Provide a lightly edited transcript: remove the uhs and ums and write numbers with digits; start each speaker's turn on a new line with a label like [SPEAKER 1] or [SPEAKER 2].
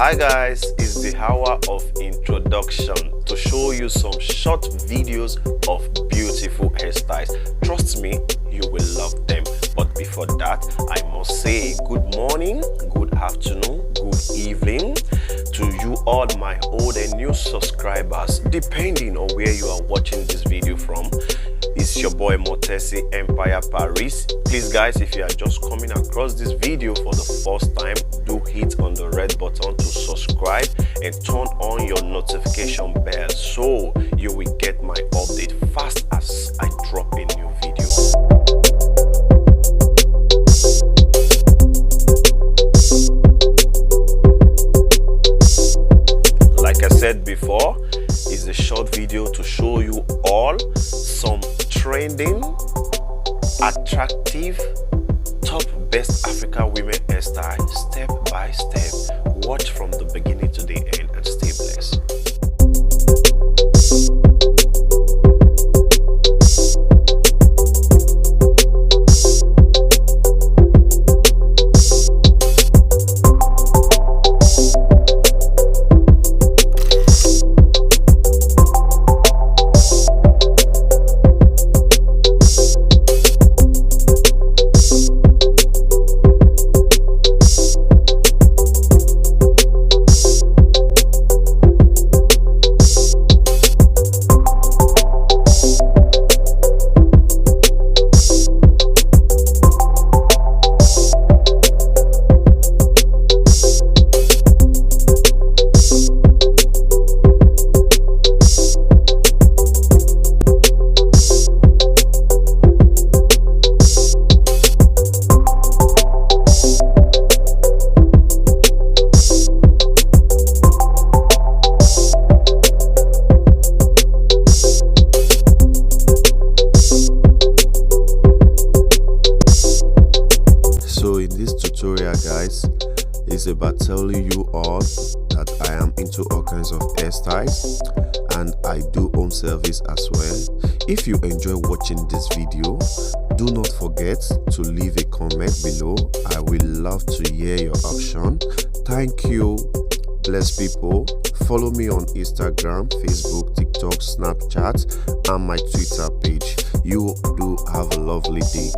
[SPEAKER 1] Hi guys, it's the hour of introduction to show you some short videos of beautiful hairstyles. Trust me, you will love them. But before that, I must say good morning, good afternoon, good evening to you all my old and new subscribers, depending on where you are watching this video from. It's your boy Motesi Empire Paris. Please guys, if you are just coming across this video for the first time, do hit on the red button to subscribe and turn on your notification bell so you will get my update fast as I drop a new video. Like I said before, it's a short video to show you all some trending, attractive, top best African women hairstyle step by step. Watch from the beginning to the end and stay blessed. So in this tutorial guys, it's about telling you all that I am into all kinds of hairstyles and I do home service as well. If you enjoy watching this video, do not forget to leave a comment below. I will love to hear your option. Thank you. Bless people. Follow me on Instagram, Facebook, TikTok, Snapchat and my Twitter page. You do have a lovely day.